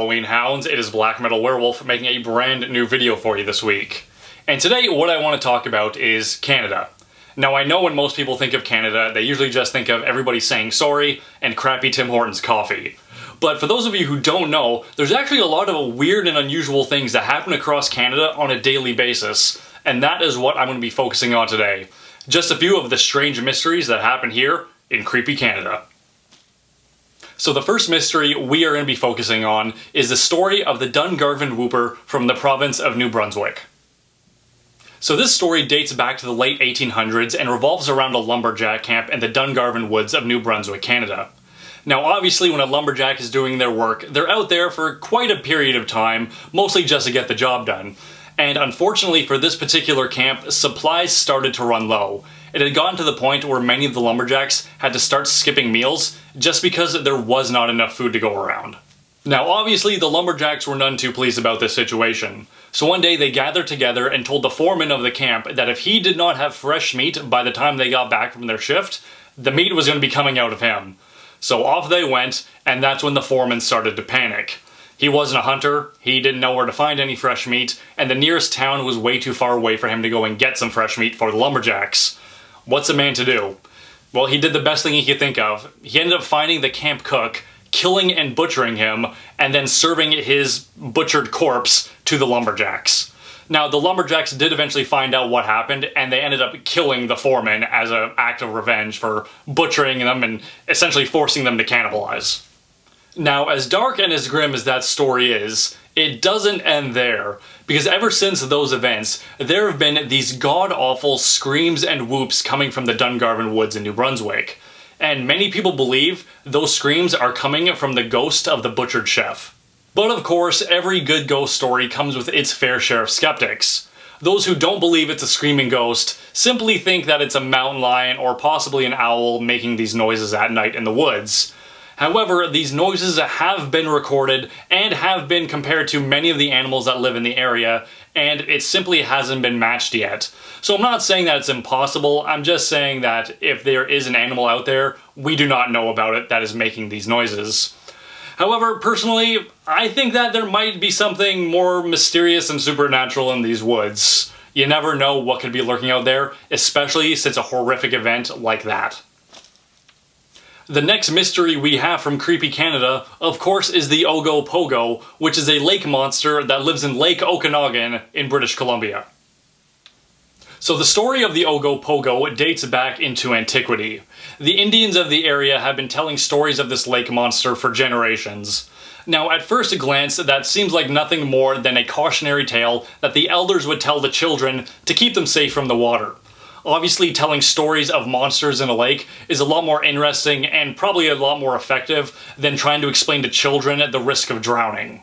Halloween hounds, it is Blackmetalwerewolf making a brand new video for you this week. And today what I want to talk about is Canada. Now I know when most people think of Canada, they usually just think of everybody saying sorry and crappy Tim Hortons coffee. But for those of you who don't know, there's actually a lot of weird and unusual things that happen across Canada on a daily basis, and that is what I'm going to be focusing on today. Just a few of the strange mysteries that happen here in creepy Canada. So the first mystery we are going to be focusing on is the story of the Dungarvin Whooper from the province of New Brunswick. So this story dates back to the late 1800s and revolves around a lumberjack camp in the Dungarvin woods of New Brunswick, Canada. Now obviously when a lumberjack is doing their work, they're out there for quite a period of time, mostly just to get the job done. And unfortunately for this particular camp, supplies started to run low. It had gotten to the point where many of the lumberjacks had to start skipping meals just because there was not enough food to go around. Now obviously the lumberjacks were none too pleased about this situation. So one day they gathered together and told the foreman of the camp that if he did not have fresh meat by the time they got back from their shift, the meat was going to be coming out of him. So off they went, and that's when the foreman started to panic. He wasn't a hunter, he didn't know where to find any fresh meat, and the nearest town was way too far away for him to go and get some fresh meat for the lumberjacks. What's a man to do? Well, he did the best thing he could think of. He ended up finding the camp cook, killing and butchering him, and then serving his butchered corpse to the lumberjacks. Now, the lumberjacks did eventually find out what happened, and they ended up killing the foreman as an act of revenge for butchering them and essentially forcing them to cannibalize. Now, as dark and as grim as that story is, it doesn't end there, because ever since those events, there have been these god-awful screams and whoops coming from the Dungarvin woods in New Brunswick. And many people believe those screams are coming from the ghost of the butchered chef. But of course, every good ghost story comes with its fair share of skeptics. Those who don't believe it's a screaming ghost simply think that it's a mountain lion or possibly an owl making these noises at night in the woods. However, these noises have been recorded and have been compared to many of the animals that live in the area, and it simply hasn't been matched yet. So I'm not saying that it's impossible, I'm just saying that if there is an animal out there, we do not know about it that is making these noises. However, personally, I think that there might be something more mysterious and supernatural in these woods. You never know what could be lurking out there, especially since a horrific event like that. The next mystery we have from creepy Canada, of course, is the Ogopogo, which is a lake monster that lives in Lake Okanagan in British Columbia. So the story of the Ogopogo dates back into antiquity. The Indians of the area have been telling stories of this lake monster for generations. Now at first glance, that seems like nothing more than a cautionary tale that the elders would tell the children to keep them safe from the water. Obviously, telling stories of monsters in a lake is a lot more interesting and probably a lot more effective than trying to explain to children the risk of drowning.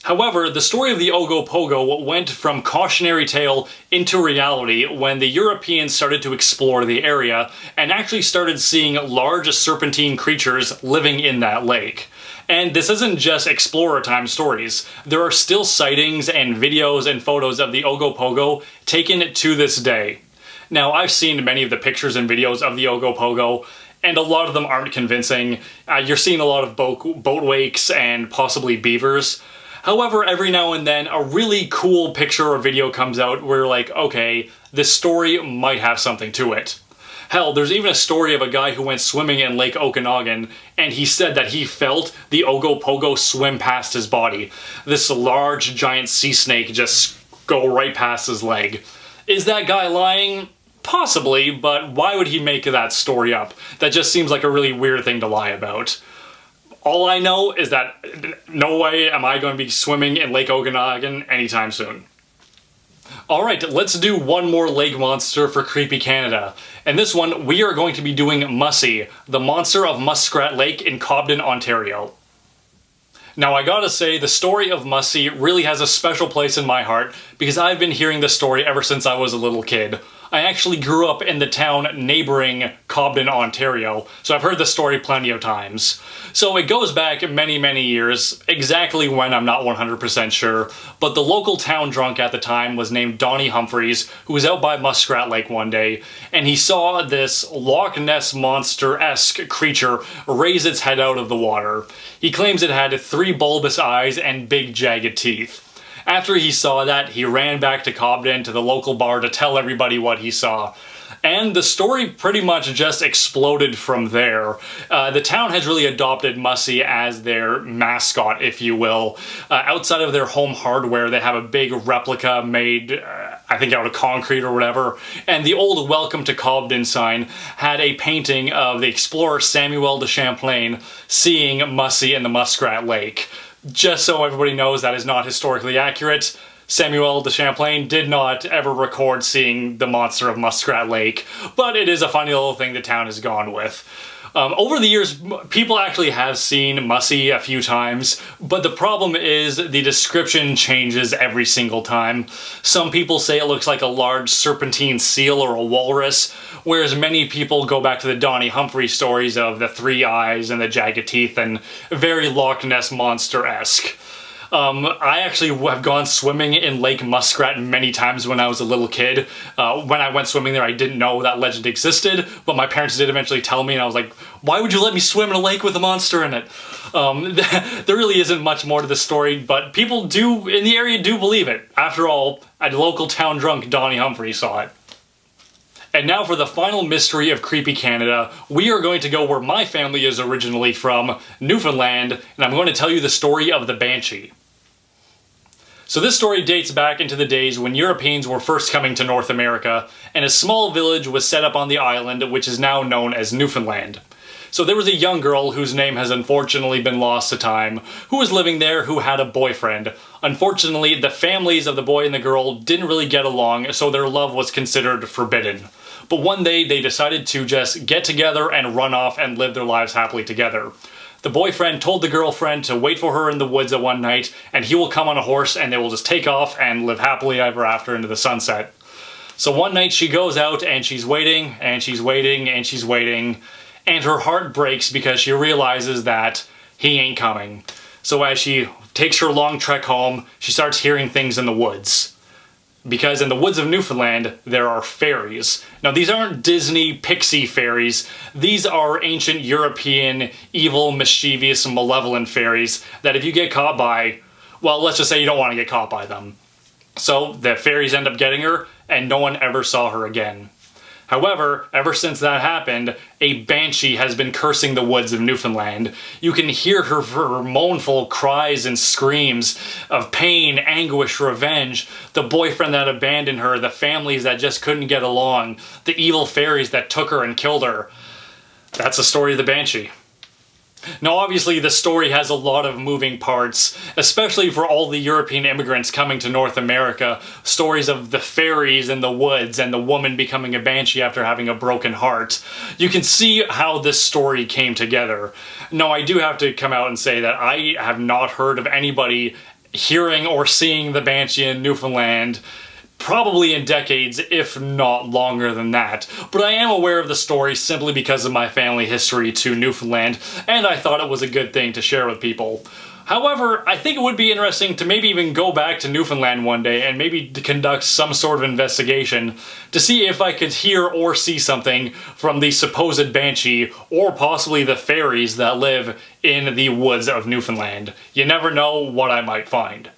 However, the story of the Ogopogo went from cautionary tale into reality when the Europeans started to explore the area and actually started seeing large serpentine creatures living in that lake. And this isn't just explorer time stories. There are still sightings and videos and photos of the Ogopogo taken to this day. Now, I've seen many of the pictures and videos of the Ogopogo, and a lot of them aren't convincing. You're seeing a lot of boat wakes and possibly beavers. However, every now and then, a really cool picture or video comes out where you're like, okay, this story might have something to it. Hell, there's even a story of a guy who went swimming in Lake Okanagan, and he said that he felt the Ogopogo swim past his body. This large, giant sea snake just go right past his leg. Is that guy lying? Possibly, but why would he make that story up? That just seems like a really weird thing to lie about. All I know is that no way am I going to be swimming in Lake Okanagan anytime soon. Alright, let's do one more lake monster for creepy Canada. And this one, we are going to be doing Mussy, the monster of Muskrat Lake in Cobden, Ontario. Now I gotta say, the story of Mussy really has a special place in my heart because I've been hearing this story ever since I was a little kid. I actually grew up in the town neighboring Cobden, Ontario, so I've heard the story plenty of times. So it goes back many, many years, exactly when I'm not 100% sure, but the local town drunk at the time was named Donnie Humphreys, who was out by Muskrat Lake one day, and he saw this Loch Ness Monster-esque creature raise its head out of the water. He claims it had 3 bulbous eyes and big jagged teeth. After he saw that, he ran back to Cobden to the local bar to tell everybody what he saw. And the story pretty much just exploded from there. The town has really adopted Mussy as their mascot, if you will. Outside of their home hardware, they have a big replica made, I think out of concrete or whatever. And the old Welcome to Cobden sign had a painting of the explorer Samuel de Champlain seeing Mussy in the Muskrat Lake. Just so everybody knows, that is not historically accurate. Samuel de Champlain did not ever record seeing the monster of Muskrat Lake, but it is a funny little thing the town has gone with. Over the years, people actually have seen Mussy a few times, but the problem is the description changes every single time. Some people say it looks like a large serpentine seal or a walrus, whereas many people go back to the Donnie Humphreys stories of the 3 eyes and the jagged teeth and very Loch Ness Monster-esque. I actually have gone swimming in Lake Muskrat many times when I was a little kid. When I went swimming there, I didn't know that legend existed, but my parents did eventually tell me, and I was like, why would you let me swim in a lake with a monster in it? There really isn't much more to the story, but people in the area do believe it. After all, a local town drunk, Donnie Humphrey, saw it. And now for the final mystery of creepy Canada, we are going to go where my family is originally from, Newfoundland, and I'm going to tell you the story of the banshee. So this story dates back into the days when Europeans were first coming to North America, and a small village was set up on the island, which is now known as Newfoundland. So there was a young girl whose name has unfortunately been lost to time, who was living there who had a boyfriend. Unfortunately, the families of the boy and the girl didn't really get along, so their love was considered forbidden. But one day they decided to just get together and run off and live their lives happily together. The boyfriend told the girlfriend to wait for her in the woods at one night, and he will come on a horse and they will just take off and live happily ever after into the sunset. So one night she goes out and she's waiting, and she's waiting, and she's waiting, and her heart breaks because she realizes that he ain't coming. So as she takes her long trek home, she starts hearing things in the woods. Because in the woods of Newfoundland, there are fairies. Now, these aren't Disney pixie fairies. These are ancient European, evil, mischievous, malevolent fairies that if you get caught by, well, let's just say you don't want to get caught by them. So the fairies end up getting her, and no one ever saw her again. However, ever since that happened, a banshee has been cursing the woods of Newfoundland. You can hear her mournful cries and screams of pain, anguish, revenge, the boyfriend that abandoned her, the families that just couldn't get along, the evil fairies that took her and killed her. That's the story of the banshee. Now obviously the story has a lot of moving parts, especially for all the European immigrants coming to North America. Stories of the fairies in the woods and the woman becoming a banshee after having a broken heart. You can see how this story came together. Now I do have to come out and say that I have not heard of anybody hearing or seeing the banshee in Newfoundland probably in decades, if not longer than that. But I am aware of the story simply because of my family history to Newfoundland, and I thought it was a good thing to share with people. However, I think it would be interesting to maybe even go back to Newfoundland one day and maybe to conduct some sort of investigation to see if I could hear or see something from the supposed banshee or possibly the fairies that live in the woods of Newfoundland. You never know what I might find.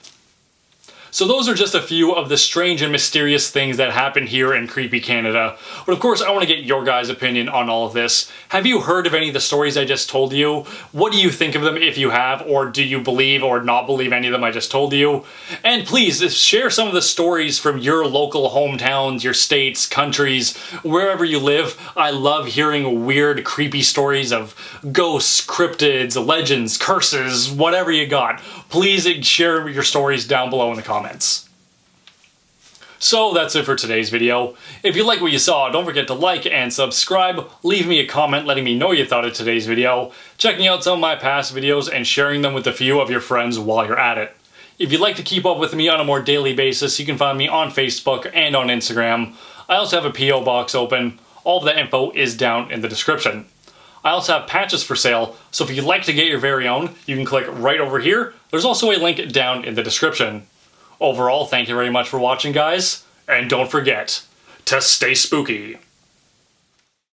So those are just a few of the strange and mysterious things that happen here in creepy Canada. But of course, I want to get your guys' opinion on all of this. Have you heard of any of the stories I just told you? What do you think of them if you have, or do you believe or not believe any of them I just told you? And please, share some of the stories from your local hometowns, your states, countries, wherever you live. I love hearing weird, creepy stories of ghosts, cryptids, legends, curses, whatever you got. Please share your stories down below in the comments. So that's it for today's video. If you like what you saw, don't forget to like and subscribe, leave me a comment letting me know what you thought of today's video, checking out some of my past videos and sharing them with a few of your friends while you're at it. If you'd like to keep up with me on a more daily basis, you can find me on Facebook and on Instagram. I also have a P.O. box open. All of that info is down in the description. I also have patches for sale, so if you'd like to get your very own, you can click right over here. There's also a link down in the description. Overall, thank you very much for watching, guys, and don't forget to stay spooky.